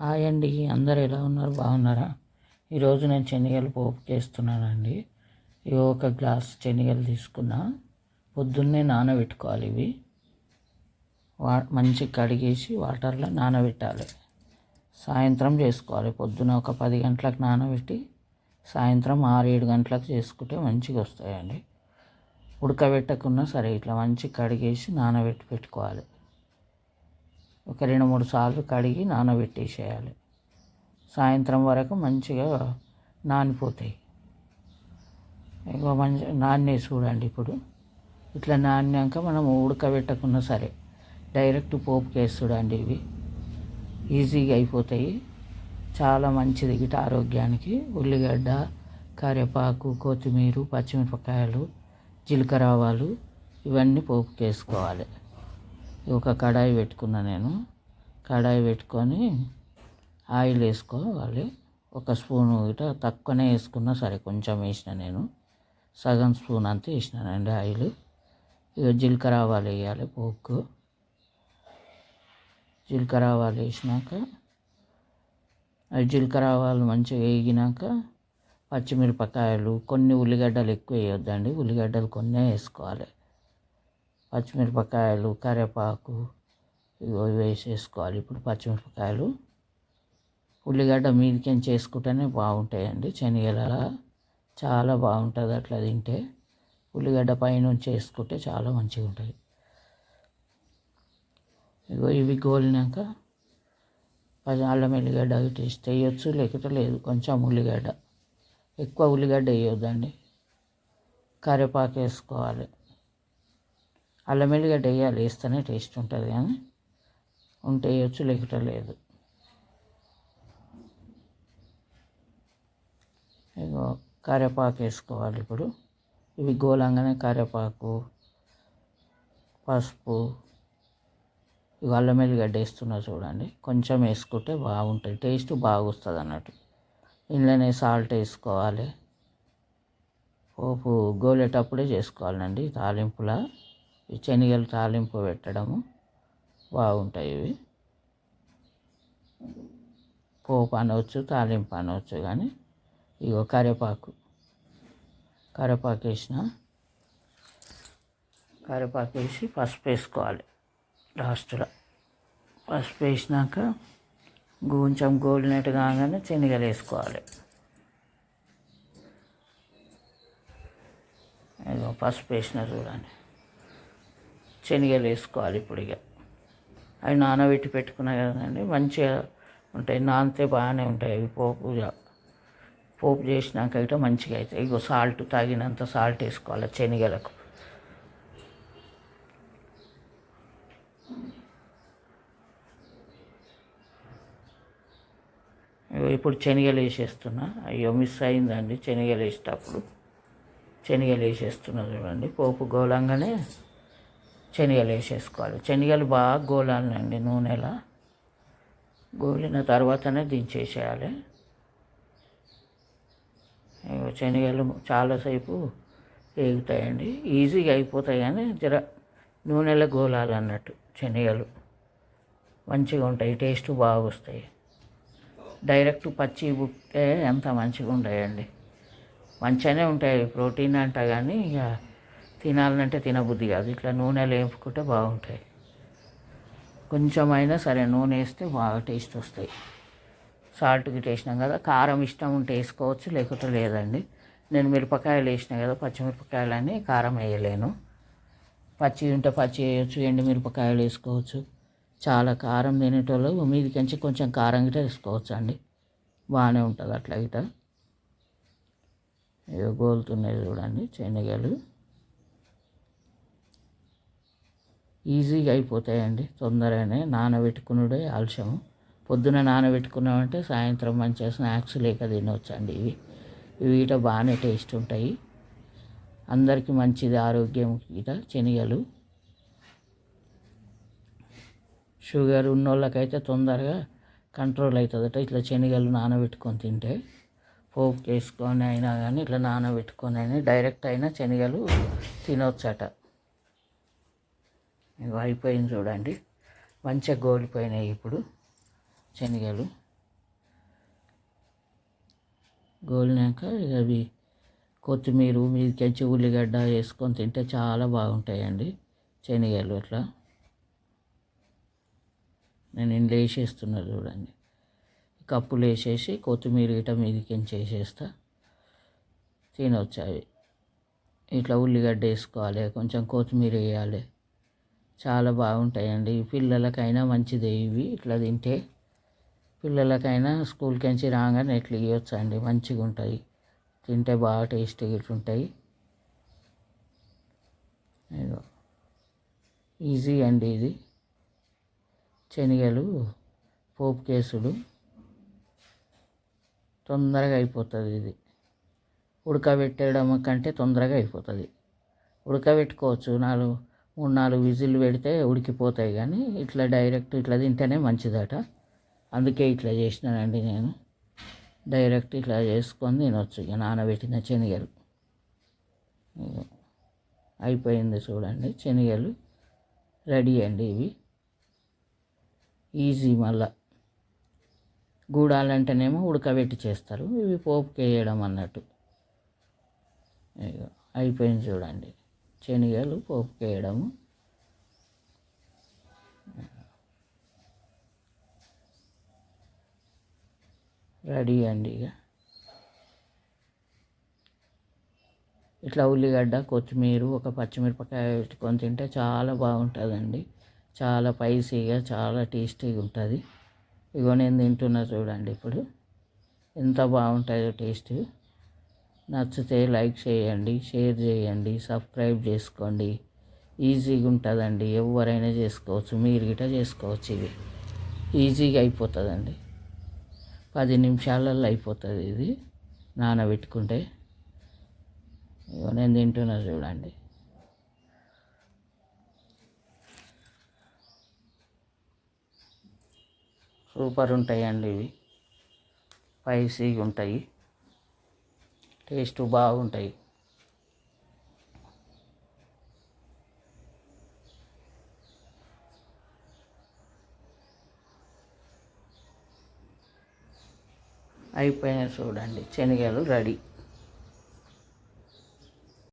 Hi అండి, అందరు ఎలా ఉన్నారు? బాగున్నారా? ఈరోజు నేను శనగలు పోపు చేస్తున్నానండి. ఇవి ఒక గ్లాస్ శనగలు తీసుకున్నా. పొద్దున్నే నానబెట్టుకోవాలి. ఇవి మంచి కడిగేసి వాటర్లో నానబెట్టాలి. సాయంత్రం చేసుకోవాలి. పొద్దున ఒక 10 గంటలకు నానబెట్టి సాయంత్రం 6-7 గంటలకు చేసుకుంటే మంచిగా వస్తాయండి. ఉడకబెట్టకున్నా సరే ఇట్లా మంచి కడిగేసి నానబెట్టి పెట్టుకోవాలి. ఒక 2-3 సార్లు కడిగి నానబెట్టేసేయాలి. సాయంత్రం వరకు మంచిగా నానిపోతాయి. ఇక మంచి నాన్నే చూడండి. ఇప్పుడు ఇట్లా నానినాక మనం ఉడకబెట్టకున్నా సరే డైరెక్ట్ పోపుకి వేస్తుడండి. ఇవి ఈజీగా అయిపోతాయి. చాలా మంచిది గిట ఆరోగ్యానికి. ఉల్లిగడ్డ, కరివేపాకు, కొత్తిమీర, పచ్చిమిరపకాయలు, జీలకర్ర ఆవాలు ఇవన్నీ పోపుకి వేసుకోవాలి. ఒక కడాయి పెట్టుకున్నా. నేను కడాయి పెట్టుకొని ఆయిల్ వేసుకోవాలి. ఒక స్పూను ఇట తక్కువనే వేసుకున్నా సరే కొంచెం వేసిన. నేను సగం స్పూన్ అంతా వేసినానండి ఆయిల్. ఇక జీలకర్ర ఆవాలు వేయాలి. పోపుకు జీలకర్ర ఆవాలు వేసినాక అవి జీలకర్ర ఆవాలు మంచిగా వేగినాక పచ్చిమిరపకాయలు, కొన్ని ఉల్లిగడ్డలు ఎక్కువ వేయొద్దండి. ఉల్లిగడ్డలు కొన్నే వేసుకోవాలి. పచ్చిమిరపకాయలు, కరివేపాకు ఇవి వేసేసుకోవాలి. ఇప్పుడు పచ్చిమిరపకాయలు, ఉల్లిగడ్డ మీదికేం చేసుకుంటేనే బాగుంటాయండి. శనగల చాలా బాగుంటుంది అట్లా తింటే. ఉల్లిగడ్డ పైనుంచి వేసుకుంటే చాలా మంచిగా ఉంటాయి. ఇవి గోలినాక అల్లం ఎల్లిగడ్డ టేస్ట్ వేయచ్చు, లేకపోతే లేదు. కొంచెం ఉల్లిగడ్డ, ఎక్కువ ఉల్లిగడ్డ వేయొద్దండి. కరివేపాకు వేసుకోవాలి. అల్లం ఎల్లిగడ్డ వేయాలి. వేస్తేనే టేస్ట్ ఉంటుంది, కానీ ఉంటే వేయచ్చు, లేకపోతే లేదు. ఇగో కరివేపాకు వేసుకోవాలి. ఇప్పుడు ఇవి గోలంగానే కరివేపాకు, పసుపు, ఇవి అల్లం ఎల్లిగడ్డ వేస్తున్నా చూడండి. కొంచెం వేసుకుంటే బాగుంటుంది, టేస్ట్ బాగా వస్తుంది అన్నట్టు. ఇంట్లోనే సాల్ట్ వేసుకోవాలి. పోపు గోలేటప్పుడే చేసుకోవాలండి. తాలింపులా ఈ శనగలు తాలింపు పెట్టడము బాగుంటాయి. ఇవి పోపు అనవచ్చు, తాలింపు అనవచ్చు, కానీ ఇగో కరివేపాకు వేసిన. కరివేపాకు వేసి పసుపు వేసుకోవాలి లాస్ట్లో. పసుపు వేసినాక కొంచెం గోలినట్టు కాగానే శనగలు వేసుకోవాలి. ఇగో పసుపు వేసిన చూడండి. శనగలు వేసుకోవాలి. ఇప్పుడు ఇక అవి నానబెట్టి పెట్టుకున్నాయి కదండి, మంచిగా ఉంటాయి. నానితే బాగానే ఉంటాయి. అవి పోపు చేసినాక అయితే మంచిగా అవుతాయి. ఇగో సాల్ట్, తగినంత సాల్ట్ వేసుకోవాలి శనగలకు. ఇప్పుడు శనగలు వేసేస్తున్నా. అయ్యో మిస్ అయిందండి. శనగలు వేసేటప్పుడు శనగలు వేసేస్తున్నా చూడండి. పోపు గోలంగానే శనగలు వేసేసుకోవాలి. శనగలు బాగా గోలాలండి. నూనెలా గోలిన తర్వాతనే దించేసేయాలి. శనగలు చాలాసేపు వేగుతాయండి. ఈజీగా అయిపోతాయి, కానీ జర నూనెలో గోలాలి అన్నట్టు. శనగలు మంచిగా ఉంటాయి, టేస్ట్ బాగా వస్తాయి. డైరెక్ట్ పచ్చి బుట్టే అంత మంచిగా ఉంటాయండి. మంచిగానే ఉంటాయి. ప్రోటీన్ అంట, కానీ ఇక తినాలంటే తినబుద్ధి కాదు. ఇట్లా నూనెలో వేపుకుంటే బాగుంటాయి. కొంచెం అయినా సరే నూనె వేస్తే బాగా టేస్ట్ వస్తాయి. సాల్ట్కి వేసినాం కదా. కారం ఇష్టం ఉంటే వేసుకోవచ్చు, లేకపోతే లేదండి. నేను మిరపకాయలు వేసినా కదా, పచ్చిమిరపకాయలని కారం వేయలేను. పచ్చి ఉంటే పచ్చి వేయచ్చు, ఎండు మిరపకాయలు వేసుకోవచ్చు. చాలా కారం తినేటోళ్ళు మీదికించి కొంచెం కారం గిట్ట వేసుకోవచ్చు అండి. బాగానే ఉంటుంది అట్లా గిట్ట. ఇక గోలుతున్నాయి చూడండి శనగలు. ఈజీగా అయిపోతాయండి, తొందరగానే. నానబెట్టుకునుడే ఆలస్యము. పొద్దున నానబెట్టుకున్నామంటే సాయంత్రం మంచిగా స్నాక్స్ లేక తినవచ్చండి. ఇవి గిట బాగానే టేస్ట్ ఉంటాయి. అందరికీ మంచిది ఆరోగ్యం గిట శనగలు. షుగర్ ఉన్నోళ్ళకైతే తొందరగా కంట్రోల్ అవుతుందట ఇట్లా శనగలు నానబెట్టుకొని తింటే. పోపు వేసుకొని అయినా కానీ ఇట్లా నానబెట్టుకొని అయినా డైరెక్ట్ అయినా శనగలు తినవచ్చట. ఇవి అయిపోయింది చూడండి. మంచిగా గోలిపోయినాయి ఇప్పుడు శనగలు. గోలినాక అవి కొత్తిమీర మీదకించి ఉల్లిగడ్డ వేసుకొని తింటే చాలా బాగుంటాయండి శనగలు. అట్లా నేను ఇంట్లో వేసేస్తున్నా చూడండి. కప్పులు వేసేసి కొత్తిమీర ఇట మీదకించి వేసేస్తా, తినొచ్చు అవి. ఇట్లా ఉల్లిగడ్డ వేసుకోవాలి, కొంచెం కొత్తిమీర వేయాలి, చాలా బాగుంటాయండి. పిల్లలకైనా మంచిదే ఇవి. ఇట్లా తింటే పిల్లలకైనా స్కూల్కి నుంచి రాగానే ఇట్లా ఇవ్వచ్చు అండి, మంచిగా ఉంటాయి. తింటే బాగా టేస్టీగా ఉంటాయి. ఈజీ అండి ఇది. శనగలు పోపు కేసుడు తొందరగా అయిపోతుంది. ఇది ఉడకబెట్టడం కంటే తొందరగా అయిపోతుంది. ఉడకబెట్టుకోవచ్చు, 3-4 విజిల్ పెడితే ఉడికిపోతాయి. కానీ ఇట్లా డైరెక్ట్ ఇట్లా తింటేనే మంచిదట. అందుకే ఇట్లా చేసినానండి నేను. డైరెక్ట్ ఇట్లా చేసుకొని తినొచ్చు. ఇక నానబెట్టిన శనగలు అయిపోయింది చూడండి. శనగలు రెడీ అండి. ఇవి ఈజీ. మళ్ళా గూడాలంటేనేమో ఉడకబెట్టి చేస్తారు, ఇవి పోపుకి వేయడం అన్నట్టు. అయిపోయింది చూడండి, శనగలు పోపుకి వేయడము. రెడీ అండి. ఇక ఇట్లా ఉల్లిగడ్డ, కొత్తిమీర, ఒక పచ్చిమిరపకాయ పెట్టుకొని తింటే చాలా బాగుంటుందండి. చాలా స్పైసీగా, చాలా టేస్టీగా ఉంటుంది. ఇగో నేను తింటున్నా చూడండి ఇప్పుడు, ఎంత బాగుంటుందో టేస్ట్. నచ్చితే లైక్ చేయండి, షేర్ చేయండి, సబ్స్క్రైబ్ చేసుకోండి. ఈజీగా ఉంటుందండి, ఎవరైనా చేసుకోవచ్చు, మీరు గిట్ట చేసుకోవచ్చు. ఇవి ఈజీగా అయిపోతుందండి, 10 నిమిషాలలో అయిపోతుంది ఇది నానబెట్టుకుంటే. ఇగో నేను తింటున్నా చూడండి. సూపర్ ఉంటాయండి ఇవి, స్పైసీగా ఉంటాయి, టేస్ట్ బాగుంటాయి. అయిపోయినాయి చూడండి, శనగలు రెడీ.